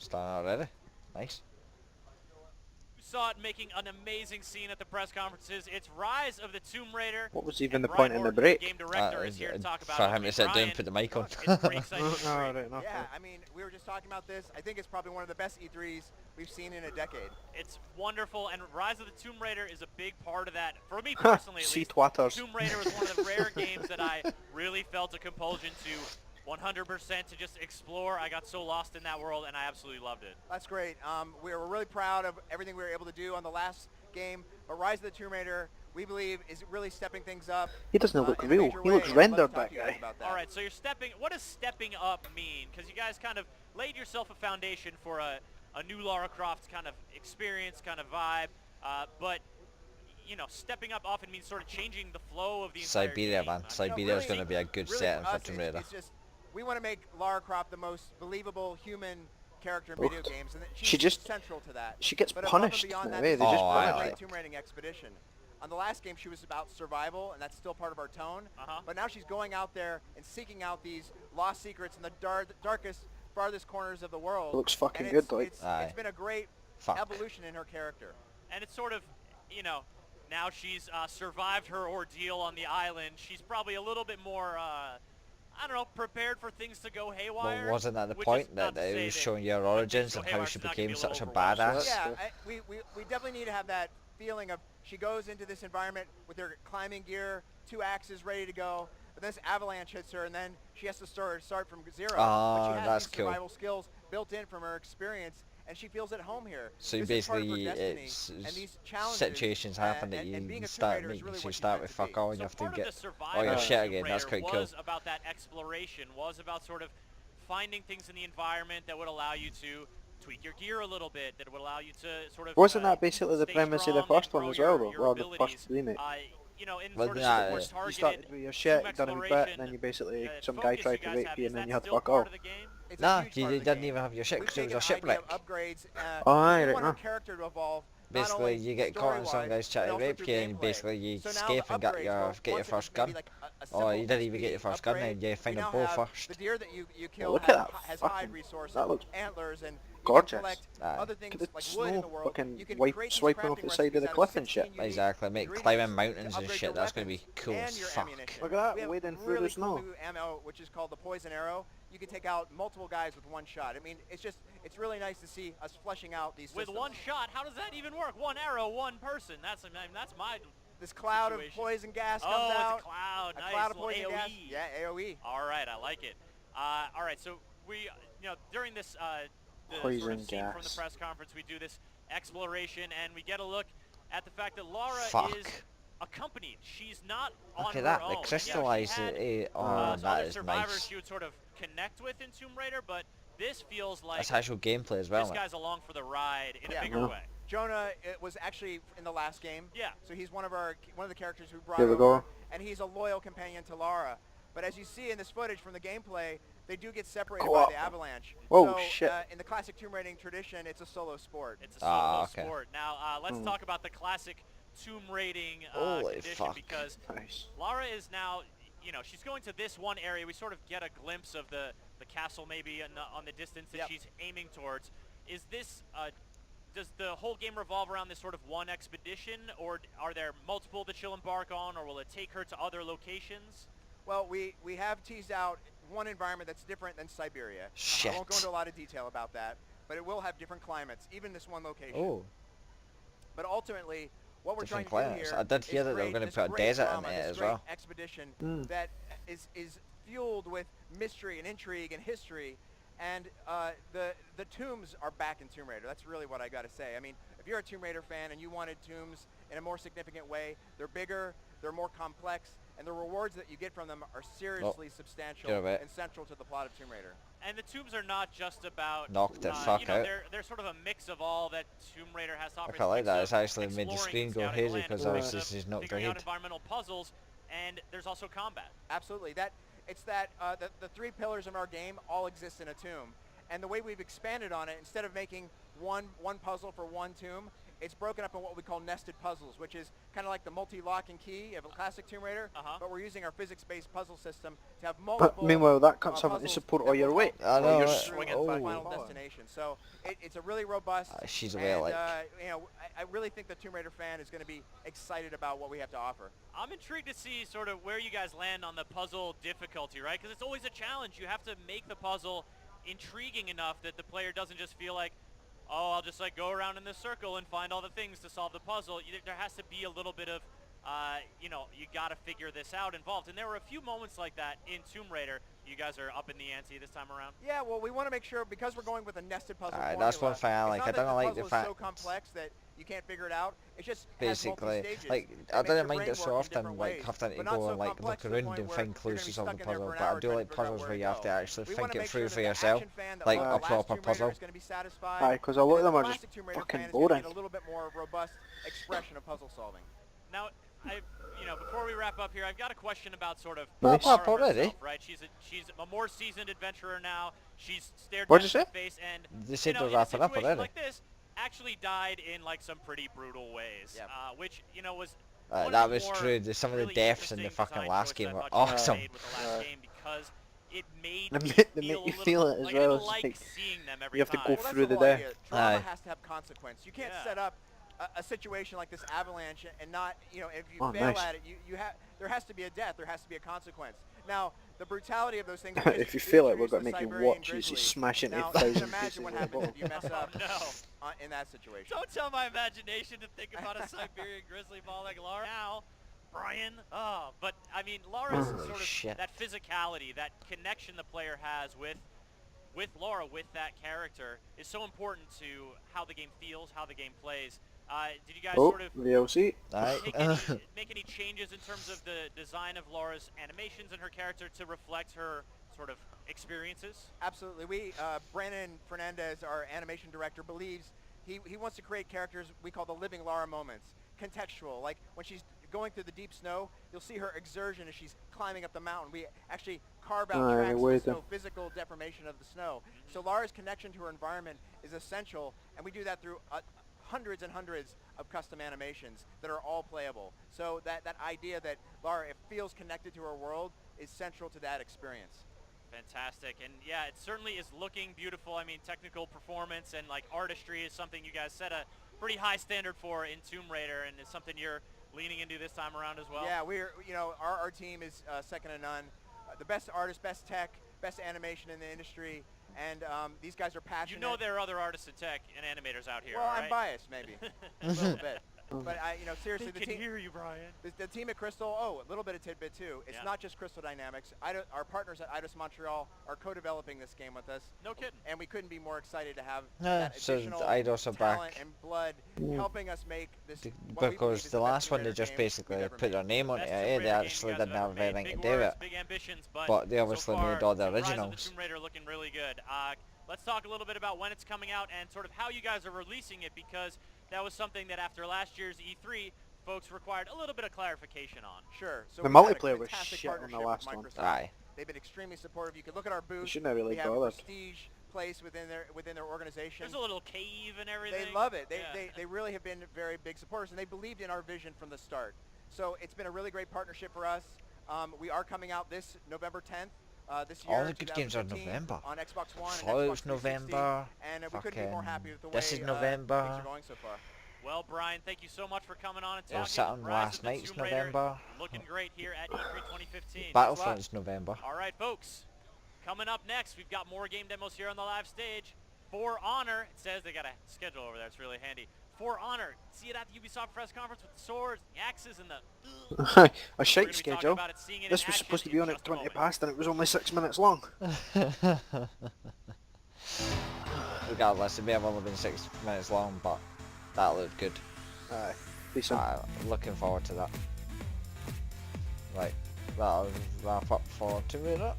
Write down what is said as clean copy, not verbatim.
Starting already. Nice. We saw it making an amazing scene at the press conferences. It's Rise of the Tomb Raider. What was even and the Brian point in the Horton, break? game director, is here to talk about for it. him Okay, to sit down Brian, and put the mic on. it's pretty exciting. Oh, right, enough. Yeah, I mean, we were just talking about this. I think it's probably one of the best E3s we've seen in a decade. It's wonderful, and Rise of the Tomb Raider is a big part of that. For me personally, at Sea least, twatters. Tomb Raider was one of the rare games that I really felt a compulsion to 100% to just explore. I got so lost in that world, and I absolutely loved it. That's great. We were really proud of everything we were able to do on the last game. But Rise of the Tomb Raider, we believe, is really stepping things up. He doesn't look in a real. major He way. looks I'd love to rendered, talk that to you guys guy. about that. All right, so you're stepping. What does stepping up mean? Because you guys kind of laid yourself a foundation for a new Lara Croft kind of experience, kind of vibe. But you know, stepping up often means sort of changing the flow of the entire Siberia, game. man. I- Siberia's really- going to be a good really setting for for us, Tomb Raider. it's just, we want to make Lara Croft the most believable human character in Oof. video games, and that She she's just- central to that. She gets But above and punished in beyond a that, way. this They is just Oh, a punish I- great her. Tomb Raiding expedition. On the last game, she was about survival, and that's still part of our tone. Uh-huh. But now she's going out there and seeking out these lost secrets in the darkest, farthest corners of the world. Looks fucking and good, like. Aye. it's been a great Fuck. evolution in her character. And it's sort of, you know, now she's survived her ordeal on the island. She's probably a little bit more, I don't know, prepared for things to go haywire. Well, wasn't that the which is point not that to it say was that showing your when things origins go and how haywire, she it's not gonna became be a such a little overwhelming. badass? Yeah, That's we definitely need to have that feeling of she goes into this environment with her climbing gear, 2 axes ready to go, but this avalanche hits her, and then she has to start from zero. But Oh, she has that's these cool. survival skills built in from her experience, and she feels at home here. So This is part of her basically, destiny, it's and these challenges, situations happen that and being you a Tomb start Raider is making. really So you what she's start meant with to be. fuck all, and So you have to part of the get survival all your of shit Tomb again. That's Raider quite cool. was about that exploration, was about sort of finding things in the environment that would allow you to tweak your gear a little bit, that would allow you to sort of Wasn't that basically the stay premise of the strong and first one grow as well, your though? Well, the abilities. first remake. You know, in Well, sort of yeah, more you You targeted started with your shit, Tomb you done a bit, exploration, and then you basically, some guy focus tried you to guys rape have. you, Is and then that you had to still fuck part off. of the game? It's a Nah, huge you part of the didn't game. even have your shit We've because it was a taken an idea shipwreck. of upgrades. Oh, aye, we right, want our no. character to evolve. not Basically, only you get caught in some story-wise, guy's trying but to also rape through you, and gameplay. basically you So now escape the and get upgrades, your well, get your once it was first maybe gun. like a Oh, simple you didn't even get your speed first gun, upgrade, and you we find a now bow have first. The deer that you kill Look at has, that has fucking- hide resources, that looks antlers, and you gorgeous. can collect Aye. other Look things at the like wood in snow the world. fucking You can wipe- create these swiping off crafting the side of the recipes out cliff and 16 shit. unique Exactly, make ingredients climbing to mountains and upgrade shit. your That's gonna be weapons cool and as your fuck. ammunition. Look at that, We have wading through the really snow. cool new ammo, which is called the poison arrow. You can take out multiple guys with one shot. I mean, it's really nice to see us fleshing out these With systems. one shot, how does that even work? One arrow, one person. That's my This cloud of situation. poison gas comes Oh, out. it's a cloud. A Nice. cloud of little poison gas. AoE. Yeah, AoE. All right, I like it. All right, so we, you know, during this the sort Poison of scene from the gas. press conference, we do this exploration, and we get a look at the fact that Lara Fuck. is accompanied. She's not on Look her at that, own. they And, crystallized yeah, she had, it. Oh, some that other is survivors nice. she would sort of connect with in Tomb Raider, but this feels like That's actual gameplay as well, this man. guy's along for the ride in Yeah. a bigger Yeah. way. Jonah was actually in the last game. Yeah. So he's one of the characters we brought There we over, go. and he's a loyal companion to Lara. But as you see in this footage from the gameplay, they do get separated Go by up. the avalanche. Whoa, so, shit. In the classic Tomb Raiding tradition, it's a solo sport. It's a solo Ah, okay. sport. Now, let's Hmm. talk about the classic Tomb Raiding Holy condition, fuck. because Nice. Lara is now, you know, she's going to this one area. We sort of get a glimpse of the castle maybe on the distance that Yep. she's aiming towards. Is this, does the whole game revolve around this sort of one expedition, or are there multiple that she'll embark on, or will it take her to other locations? Well, we have teased out one environment that's different than Siberia. Shit. I won't go into a lot of detail about that, but it will have different climates, even this one location. Oh, But ultimately, what we're Different trying to climates. do here I did hear is that they were create gonna this put a great desert in drama, there this as great well. expedition Mm. that is fueled with mystery and intrigue and history, and the tombs are back in Tomb Raider. That's really what I got to say. I mean, if you're a Tomb Raider fan and you wanted tombs in a more significant way, they're bigger, they're more complex, and the rewards that you get from them are seriously substantial get a bit. and central to the plot of Tomb Raider. And the tombs are not just about Knocked the fuck you know, out. they're sort of a mix of all that Tomb Raider has to offer. I quite like It's a that. mix It's of actually made the exploring screen and go scouting the hazy land. because It's a mix obviously of she's knocked her figuring out head. environmental puzzles, and there's also combat. Absolutely. It's that the three pillars of our game all exist in a tomb, and the way we've expanded on it, instead of making one puzzle for one tomb, it's broken up in what we call nested puzzles, which is kind of like the multi-lock and key of a classic Tomb Raider, but we're using our physics-based puzzle system to have multiple. But meanwhile, that comes having to puzzles support that all your will weight. I help know, you right? through Swinging the back final and forth. destination. So it's a really robust. She's away and, like. you know, I really think the Tomb Raider fan is going to be excited about what we have to offer. I'm intrigued to see sort of where you guys land on the puzzle difficulty, right? Because it's always a challenge. You have to make the puzzle intriguing enough that the player doesn't just feel like, oh, I'll just like go around in this circle and find all the things to solve the puzzle. There has to be a little bit of, you know, you got to figure this out involved. And there were a few moments like that in Tomb Raider. You guys are up in the ante this time around. Yeah, well, we want to make sure, because we're going with a nested puzzle Alright, formula, that's one thing I it's like. not I that don't like the puzzle is fact. so complex that you can't figure it out. It just has Basically, multi stages. like It I makes your didn't mind brain it so work in often, different like ways, having to but not go so and like complex look to the around point and where find you're clues gonna to be solve the stuck in there puzzle. for an But I hour do trying like to figure out puzzles where where to you have to go. actually We think wanna it make through sure for that the yourself, action fan, the like local a classic proper Tomb Raider puzzle. is going to be satisfied, Aye, because a lot of them and are the just classic Tomb Raider fucking fan is gonna boring. get a little bit more robust expression of puzzle solving. Now, you know, before we wrap up here, I've got a question about sort of Nice. Lara Up already? herself, right? She's a more seasoned adventurer now. She's stared What'd death you in say? the face, and They said you know, they're in a wrapping up situation already. like this, actually died in like some pretty brutal ways, Yep. which you know was. one That of the was more true. Some of the really deaths in the interesting fucking design last choices game I were thought you guys awesome. made with the last game because it made They me make feel you a little, feel it as like, I well, didn't it's like like seeing them every you have to time. go Well, that's through the the whole day. idea. Drama Aye. has to have consequence. You can't Yeah. set up a situation like this avalanche and not, you know, if you Oh, fail nice. at it, there has to be a death. There has to be a consequence. Now, the brutality of those things. If you fail it, we're going to make you watch you smash into Now, you can thousands of imagine pieces what of happens bottle. if you mess up No. in that situation. Don't tell my imagination to think about a Siberian grizzly ball like Lara now, Brian. Oh, but I mean, Lara's Holy sort of shit. that physicality, that connection the player has with Lara, with that character, is so important to how the game feels, how the game plays. Did you guys Oh, sort of VLC. make any changes in terms of the design of Lara's animations and her character to reflect her sort of experiences? Absolutely. We, Brandon Fernandez, our animation director, believes he wants to create characters we call the living Lara moments, contextual. Like when she's going through the deep snow, you'll see her exertion as she's climbing up the mountain. We actually carve out Aye, tracks of the with snow, them. physical deformation of the snow. So Lara's connection to her environment is essential, and we do that through hundreds and hundreds of custom animations that are all playable. So that idea that Lara feels connected to her world is central to that experience. Fantastic. And yeah, it certainly is looking beautiful. I mean, technical performance and like artistry is something you guys set a pretty high standard for in Tomb Raider, and it's something you're leaning into this time around as well. Yeah, we're, you know, our team is second to none. The best artists, best tech, best animation in the industry, and these guys are passionate. You know there are other artists in tech and animators out here, Well, all I'm right? biased, maybe, a little bit. But you know, seriously, They the can team. hear you, Brian. The team at Crystal, a little bit of tidbit too. It's Yeah. not just Crystal Dynamics. Our partners at Eidos Montreal are co-developing this game with us. No kidding. And we couldn't be more excited to have Yeah, that so additional the Eidos are talent back. and blood helping us make this. what we believe Because is the best last Tomb one they Raider just game we've basically ever put made. their name on it. Best Tomb They Raider game actually you guys didn't have have ever anything made. to Big do with words, it. big ambitions, But they so obviously far, made all the Rise of the originals. Tomb Raider looking really good. Let's talk a little bit about when it's coming out and sort of how you guys are releasing it, because that was something that after last year's E3, folks required a little bit of clarification on. Sure. So The we've got a multiplayer was fantastic shit on the partnership with last one. Microsoft. Aye. They've been extremely supportive. You can look at our booth. shouldn't have really we have a bothered. prestige place within their organization. There's a little cave and everything. They love it. Yeah. They really have been very big supporters, and they believed in our vision from the start. So it's been a really great partnership for us. We are coming out this November 10th. This year, All the good games are in 2015, November. on Xbox One and Fallout's Xbox 360, November. and we couldn't be more happy with the way This is things November. are going so far. Well, Brian, thank you so much for coming on and It was talking. Saturn Rise last of the night's Tomb Raider November. looking great here at E3 2015. Battlefront's November. All right, folks. Coming up next, we've got more game demos here on the live stage. For Honor, it says they got a schedule over there. It's really handy. For Honor, see it at the Ubisoft press conference with the swords, the axes, and the... A We're gonna shite be talking schedule. about it, seeing it in This was action supposed to in be on at just a 20 moment. past and it was only 6 minutes long. Regardless, it may have only been 6 minutes long, but that looked good. Aye. Decent. Looking forward to that. Right, that'll wrap up for Tomb Raider.